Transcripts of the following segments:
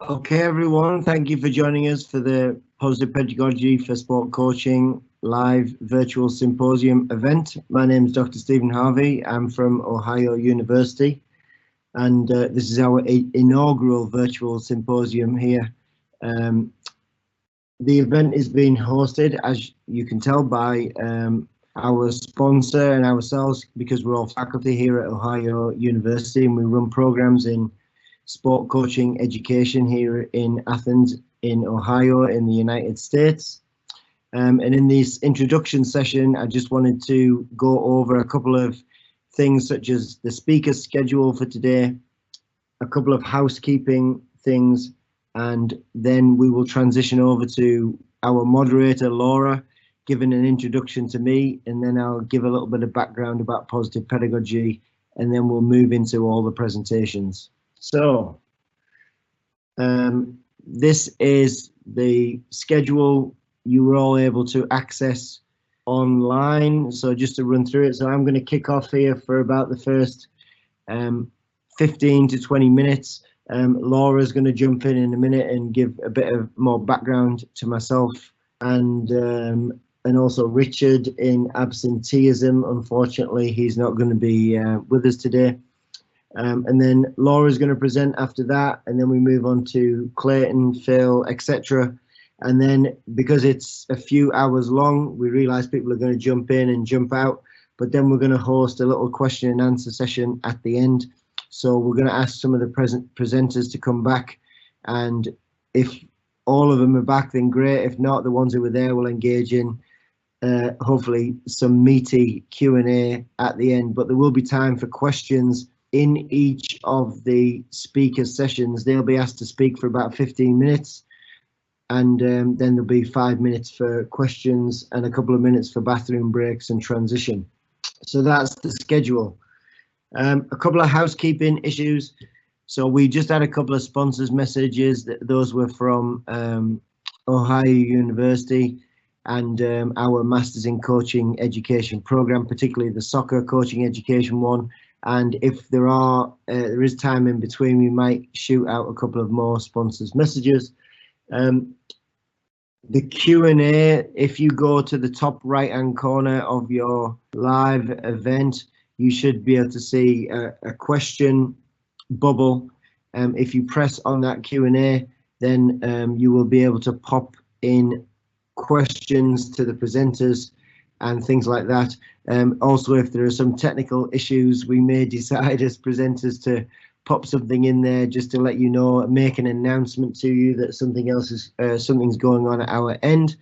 Okay, everyone, thank you for joining us for the Positive Pedagogy for Sport Coaching live virtual symposium event. My name is Dr. Stephen Harvey. I'm from Ohio University, and this is our inaugural virtual symposium here. The event is being hosted, as you can tell, by our sponsor and ourselves, because we're all faculty here at Ohio University, and we run programs in sport coaching education here in Athens, in Ohio, in the United States. And in this introduction session, I just wanted to go over a couple of things such as the speaker schedule for today, a couple of housekeeping things, and then we will transition over to our moderator, Laura, giving an introduction to me, and then I'll give a little bit of background about positive pedagogy, and then we'll move into all the presentations. So this is the schedule you were all able to access online. So just to run through it, so I'm going to kick off here for about the first 15 to 20 minutes. Laura's going to jump in a minute and give a bit of more background to myself and also Richard in absenteeism. Unfortunately, he's not going to be with us today. And then Laura's going to present after that, and then we move on to Clayton, Phil, etc. And then because it's a few hours long, we realize people are going to jump in and jump out, but then we're going to host a little question and answer session at the end. So we're going to ask some of the presenters to come back, and if all of them are back, then great. If not, the ones who were there will engage in hopefully some meaty Q&A at the end, but there will be time for questions in each of the speaker sessions. They'll be asked to speak for about 15 minutes, and then there'll be 5 minutes for questions and a couple of minutes for bathroom breaks and transition. So that's the schedule. A couple of housekeeping issues. So we just had a couple of sponsors messages. Those were from Ohio University and our Masters in Coaching Education program, particularly the soccer coaching education one. And if there is time in between, we might shoot out a couple of more sponsors messages. The Q&A, if you go to the top right hand corner of your live event, you should be able to see a question bubble. If you press on that Q&A, then you will be able to pop in questions to the presenters and things like that. Also, if there are some technical issues, we may decide as presenters to pop something in there just to let you know, make an announcement to you that something's going on at our end.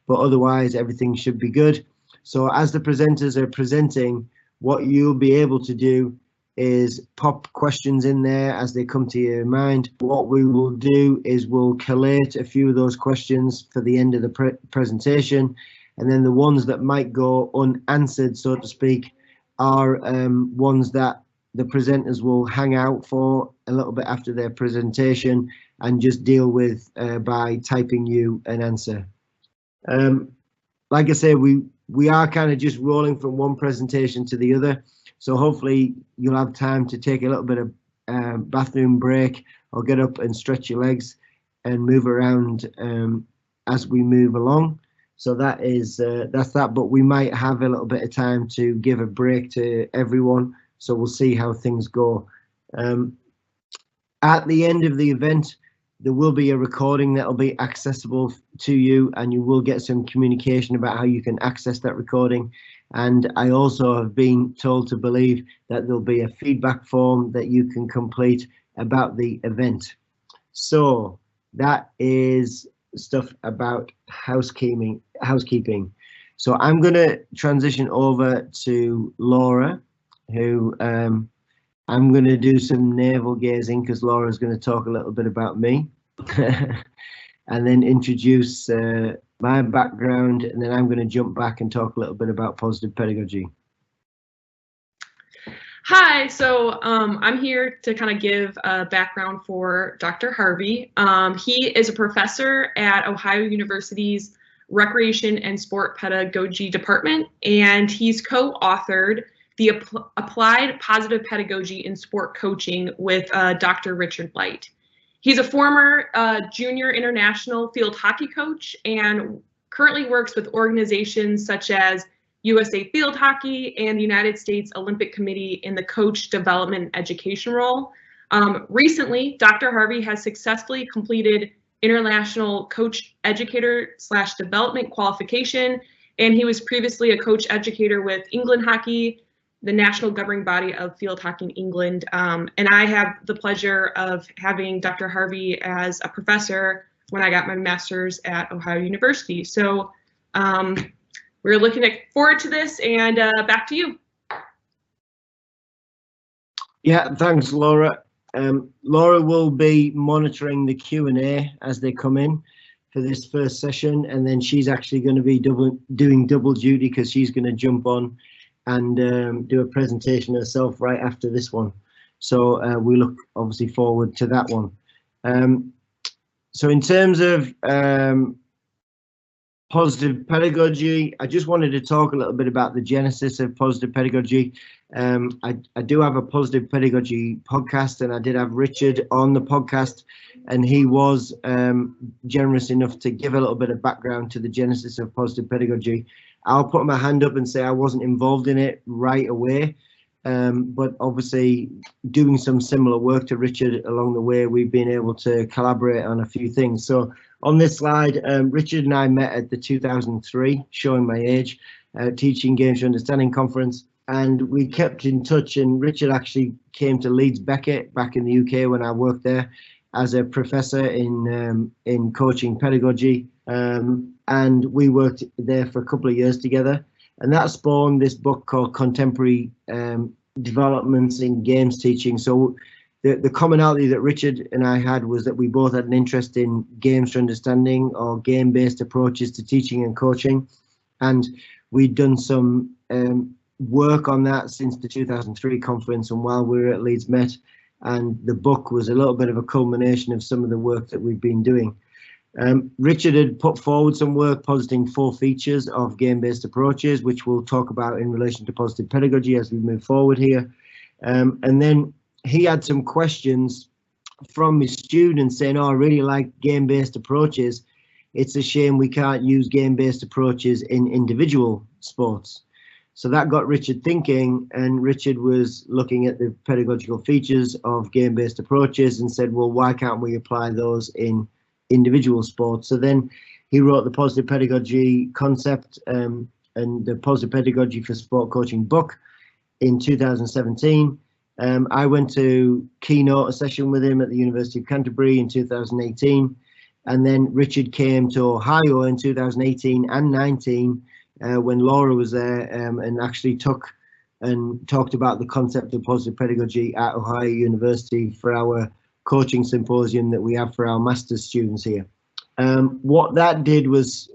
But otherwise, everything should be good. So as the presenters are presenting, what you'll be able to do is pop questions in there as they come to your mind. What we will do is we'll collate a few of those questions for the end of the presentation. And then the ones that might go unanswered, so to speak, are ones that the presenters will hang out for a little bit after their presentation and just deal with by typing you an answer. Like I say, we are kind of just rolling from one presentation to the other. So hopefully you'll have time to take a little bit of bathroom break or get up and stretch your legs and move around as we move along. So that's that, but we might have a little bit of time to give a break to everyone. So we'll see how things go. At the end of the event, there will be a recording that will be accessible to you, and you will get some communication about how you can access that recording. And I also have been told to believe that there'll be a feedback form that you can complete about the event. So that is stuff about housekeeping. So I'm going to transition over to Laura, who I'm going to do some navel gazing because Laura's going to talk a little bit about me and then introduce my background, and then I'm going to jump back and talk a little bit about positive pedagogy. Hi, so I'm here to kind of give a background for Dr. Harvey. He is a professor at Ohio University's Recreation and Sport Pedagogy Department, and he's co-authored the Applied Positive Pedagogy in Sport Coaching with Dr. Richard Light. He's a former junior international field hockey coach and currently works with organizations such as USA Field Hockey and the United States Olympic Committee in the coach development education role. Recently, Dr. Harvey has successfully completed international coach educator / development qualification, and he was previously a coach educator with England Hockey, the national governing body of field hockey in England. And I have the pleasure of having Dr. Harvey as a professor when I got my master's at Ohio University. So we're looking forward to this, and back to you. Yeah, thanks, Laura. Laura will be monitoring the Q&A as they come in for this first session, and then she's actually going to be doing double duty because she's going to jump on and do a presentation herself right after this one. So we look obviously forward to that one. So in terms of positive pedagogy, I just wanted to talk a little bit about the genesis of positive pedagogy. I do have a positive pedagogy podcast, and I did have Richard on the podcast, and he was generous enough to give a little bit of background to the genesis of positive pedagogy. I'll put my hand up and say I wasn't involved in it right away, but obviously doing some similar work to Richard along the way, we've been able to collaborate on a few things. So on this slide, Richard and I met at the 2003, showing my age, Teaching Games for Understanding conference, and we kept in touch, and Richard actually came to Leeds Beckett back in the UK when I worked there as a professor in coaching pedagogy, and we worked there for a couple of years together, and that spawned this book called Contemporary Developments in Games Teaching. So the commonality that Richard and I had was that we both had an interest in games for understanding, or game-based approaches to teaching and coaching, and we'd done some work on that since the 2003 conference and while we were at Leeds Met, and the book was a little bit of a culmination of some of the work that we've been doing. Richard had put forward some work positing 4 features of game-based approaches, which we'll talk about in relation to positive pedagogy as we move forward here. And then he had some questions from his students saying, oh, I really like game-based approaches. It's a shame we can't use game-based approaches in individual sports. So that got Richard thinking, and Richard was looking at the pedagogical features of game-based approaches and said, well, why can't we apply those in individual sports? So then he wrote the Positive Pedagogy concept and the Positive Pedagogy for Sport Coaching book in 2017. I went to keynote a session with him at the University of Canterbury in 2018, and then Richard came to Ohio in 2018 and 19 when Laura was there, and actually took and talked about the concept of positive pedagogy at Ohio University for our coaching symposium that we have for our master's students here. What that did was,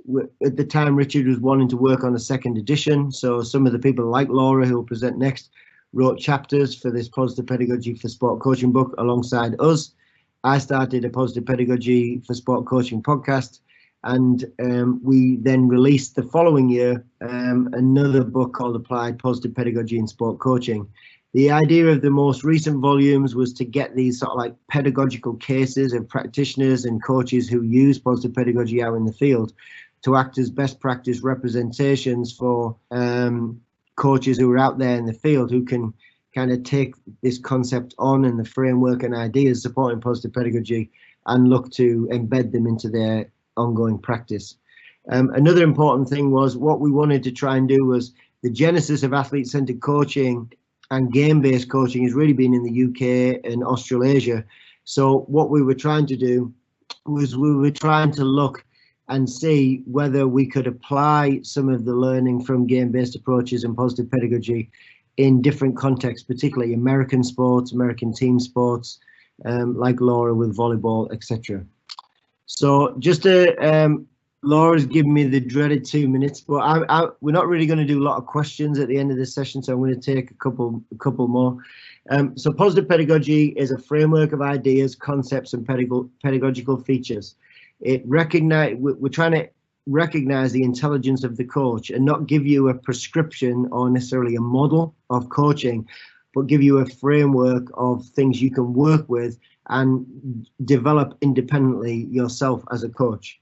at the time, Richard was wanting to work on a second edition. So some of the people like Laura, who will present next, wrote chapters for this Positive Pedagogy for Sport Coaching book alongside us. I started a Positive Pedagogy for Sport Coaching podcast, and we then released the following year another book called Applied Positive Pedagogy in Sport Coaching. The idea of the most recent volumes was to get these sort of like pedagogical cases of practitioners and coaches who use positive pedagogy out in the field to act as best practice representations for coaches who are out there in the field, who can kind of take this concept on and the framework and ideas supporting positive pedagogy and look to embed them into their ongoing practice. Another important thing was what we wanted to try and do was the genesis of athlete-centered coaching and game-based coaching has really been in the UK and Australasia. So what we were trying to do was we were trying to look and see whether we could apply some of the learning from game-based approaches and positive pedagogy in different contexts, particularly American sports, American team sports, like Laura with volleyball, etc. So just Laura's given me the dreaded 2 minutes, but we're not really going to do a lot of questions at the end of this session, so I'm going to take a couple more. So positive pedagogy is a framework of ideas, concepts, and pedagogical features. We're trying to recognize the intelligence of the coach and not give you a prescription or necessarily a model of coaching, but give you a framework of things you can work with and develop independently yourself as a coach.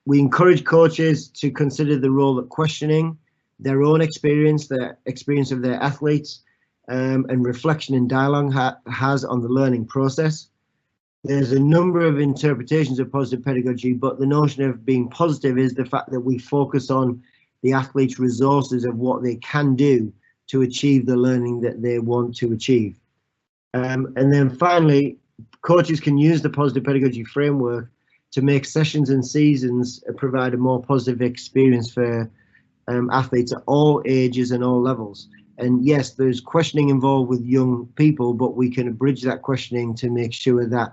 We encourage coaches to consider the role that questioning their own experience, the experience of their athletes, and reflection and dialogue has on the learning process. There's a number of interpretations of positive pedagogy, but the notion of being positive is the fact that we focus on the athlete's resources of what they can do to achieve the learning that they want to achieve. And then finally, coaches can use the positive pedagogy framework to make sessions and seasons provide a more positive experience for athletes at all ages and all levels. And yes, there's questioning involved with young people, but we can bridge that questioning to make sure that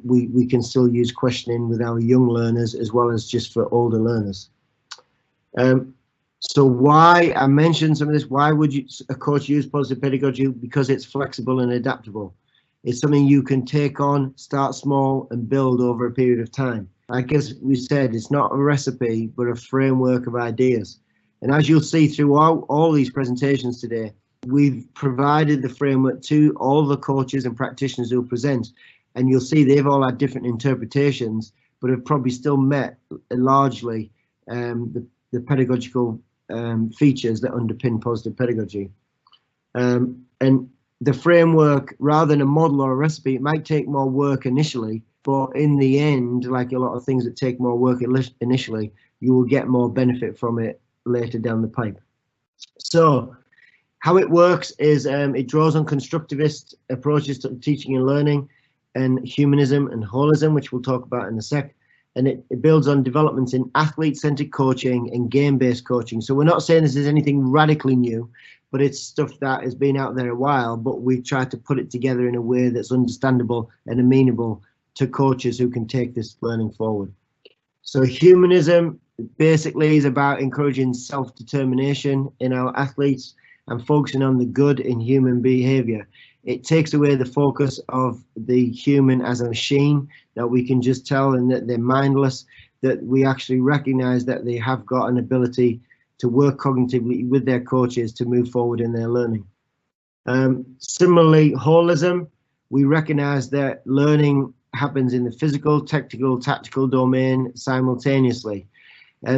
we can still use questioning with our young learners as well as just for older learners. So why, I mentioned some of this, why would a coach use positive pedagogy? Because it's flexible and adaptable. It's something you can take on, start small and build over a period of time. I guess we said it's not a recipe, but a framework of ideas. And as you'll see throughout all these presentations today, we've provided the framework to all the coaches and practitioners who present. And you'll see they've all had different interpretations, but have probably still met largely the pedagogical features that underpin positive pedagogy. And the framework, rather than a model or a recipe, it might take more work initially, but in the end, like a lot of things that take more work initially, you will get more benefit from it later down the pipe. So how it works is it draws on constructivist approaches to teaching and learning, and humanism and holism, which we'll talk about in a sec. And it builds on developments in athlete-centered coaching and game-based coaching. So we're not saying this is anything radically new, but it's stuff that has been out there a while, but we've tried to put it together in a way that's understandable and amenable to coaches who can take this learning forward. So humanism basically is about encouraging self-determination in our athletes and focusing on the good in human behavior. It takes away the focus of the human as a machine, that we can just tell and that they're mindless, that we actually recognize that they have got an ability to work cognitively with their coaches to move forward in their learning. Similarly, holism, we recognize that learning happens in the physical, technical, tactical domain simultaneously.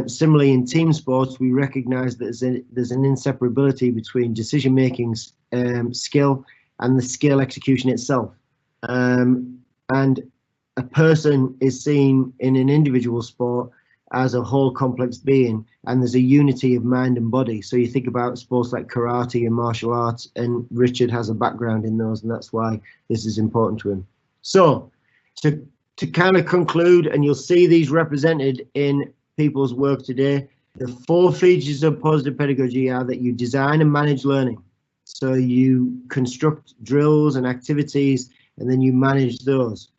Similarly, in team sports, we recognize that there's an inseparability between decision-making skill and the skill execution itself. And a person is seen in an individual sport as a whole complex being, and there's a unity of mind and body. So you think about sports like karate and martial arts, and Richard has a background in those, and that's why this is important to him. So to kind of conclude, and you'll see these represented in people's work today, the 4 features of positive pedagogy are that you design and manage learning. So you construct drills and activities, and then you manage those.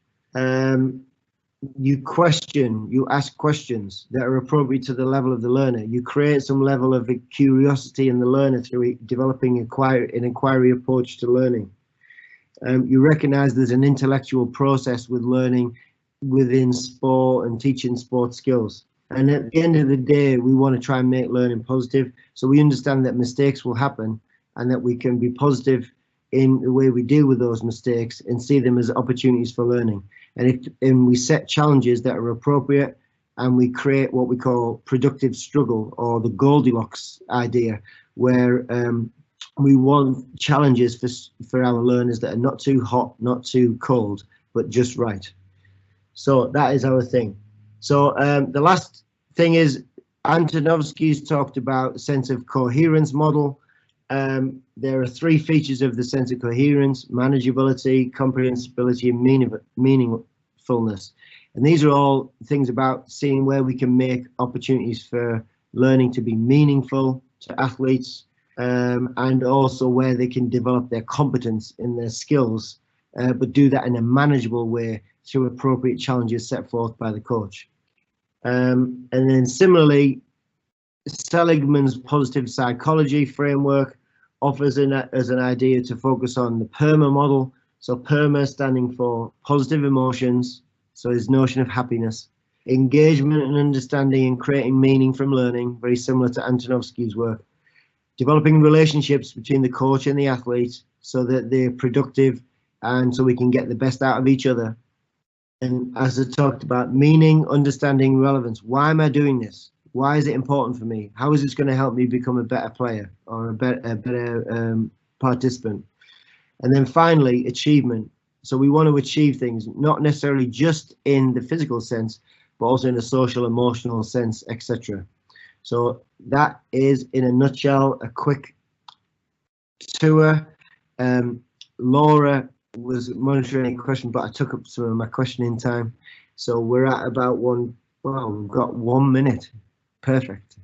You question, you ask questions that are appropriate to the level of the learner. You create some level of curiosity in the learner through developing an inquiry approach to learning. You recognize there's an intellectual process with learning within sport and teaching sport skills. And at the end of the day, we want to try and make learning positive. So we understand that mistakes will happen and that we can be positive in the way we deal with those mistakes and see them as opportunities for learning. And we set challenges that are appropriate, and we create what we call productive struggle, or the Goldilocks idea, where we want challenges for our learners that are not too hot, not too cold, but just right. So that is our thing. So the last thing is, Antonovsky's talked about sense of coherence model. There are 3 features of the sense of coherence: manageability, comprehensibility, and meaningfulness. And these are all things about seeing where we can make opportunities for learning to be meaningful to athletes, and also where they can develop their competence in their skills, but do that in a manageable way through appropriate challenges set forth by the coach. And then similarly, Seligman's positive psychology framework offers as an idea to focus on the Perma model. So Perma standing for positive emotions, so his notion of happiness, engagement and understanding and creating meaning from learning, very similar to Antonovsky's work, developing relationships between the coach and the athlete so that they're productive and so we can get the best out of each other. And as I talked about, meaning, understanding, relevance. Why am I doing this? Why is it important for me? How is this going to help me become a better player or a better participant? And then finally, achievement. So we want to achieve things, not necessarily just in the physical sense, but also in a social, emotional sense, etc. So that is, in a nutshell, a quick tour. Laura was monitoring a question, but I took up some of my questioning time. So we're at about we've got 1 minute. Perfect.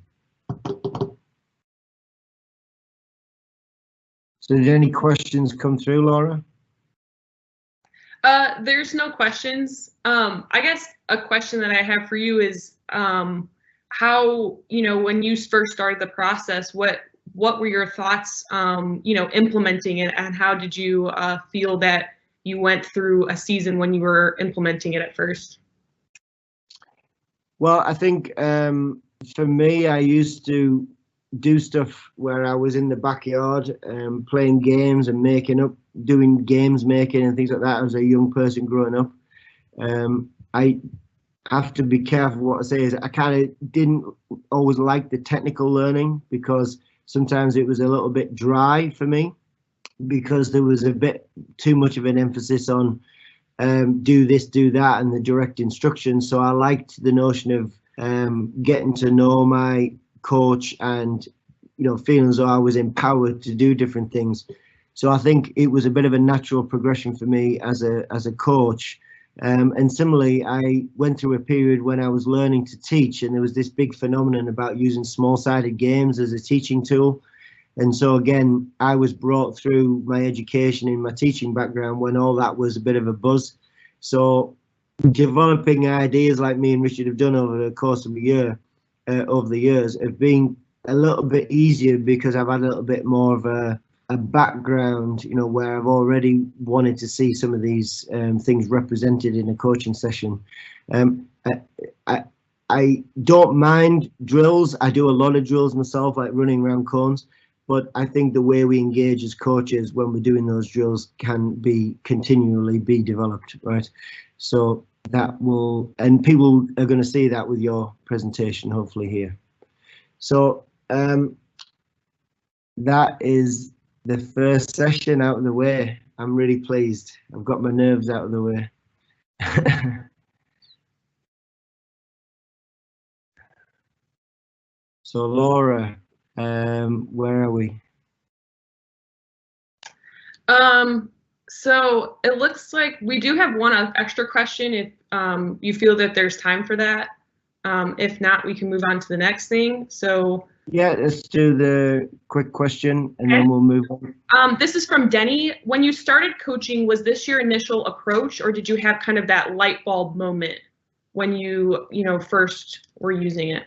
So did any questions come through, Laura? There's no questions. I guess a question that I have for you is how, when you first started the process, what were your thoughts, implementing it, and how did you feel that you went through a season when you were implementing it at first? Well, I think for me, I used to do stuff where I was in the backyard playing games and doing games making and things like that as a young person growing up. I have to be careful what I say is I kind of didn't always like the technical learning because sometimes it was a little bit dry for me because there was a bit too much of an emphasis on do this, do that, and the direct instructions. So I liked the notion of getting to know my coach and feeling as though I was empowered to do different things. So I think it was a bit of a natural progression for me as a coach. And similarly, I went through a period when I was learning to teach, and there was this big phenomenon about using small-sided games as a teaching tool. And so again, I was brought through my education in my teaching background when all that was a bit of a buzz. So developing ideas like me and Richard have done over the course of a year, over the years, have been a little bit easier because I've had a little bit more of a background, where I've already wanted to see some of these things represented in a coaching session. I don't mind drills. I do a lot of drills myself, like running around cones. But I think the way we engage as coaches when we're doing those drills can be continually be developed, right? So that will, and people are going to see that with your presentation, hopefully here. So that is the first session out of the way. I'm really pleased. I've got my nerves out of the way. So Laura, where are we? So it looks like we do have one extra question if you feel that there's time for that. If not, we can move on to the next thing. So yeah, let's do the quick question and then we'll move on. This is from Denny. When you started coaching, was this your initial approach, or did you have kind of that light bulb moment when you first were using it?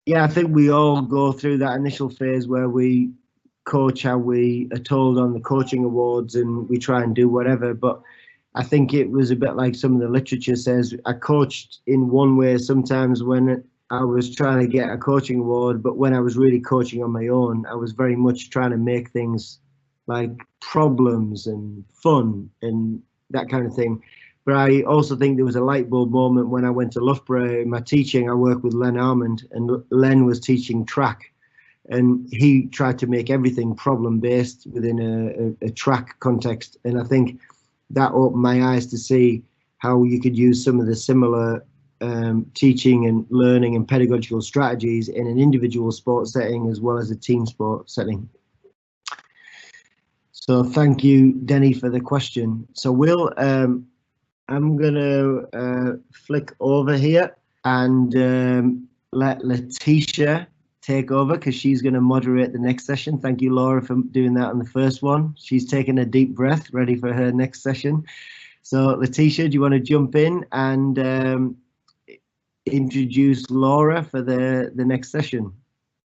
Yeah, I think we all go through that initial phase where we coach how we are told on the coaching awards and we try and do whatever. But I think it was a bit like some of the literature says. I coached in one way sometimes when I was trying to get a coaching award, but when I was really coaching on my own, I was very much trying to make things like problems and fun and that kind of thing. But I also think there was a light bulb moment when I went to Loughborough. In my teaching, I worked with Len Armand, and Len was teaching track, and he tried to make everything problem-based within a track context. And I think that opened my eyes to see how you could use some of the similar teaching and learning and pedagogical strategies in an individual sport setting as well as a team sport setting. So thank you, Denny, for the question. So we'll I'm gonna flick over here and let Letitia take over because she's going to moderate the next session. Thank you, Laura, for doing that on the first one. She's taking a deep breath, ready for her next session. So Letitia, do you want to jump in and introduce Laura for the next session?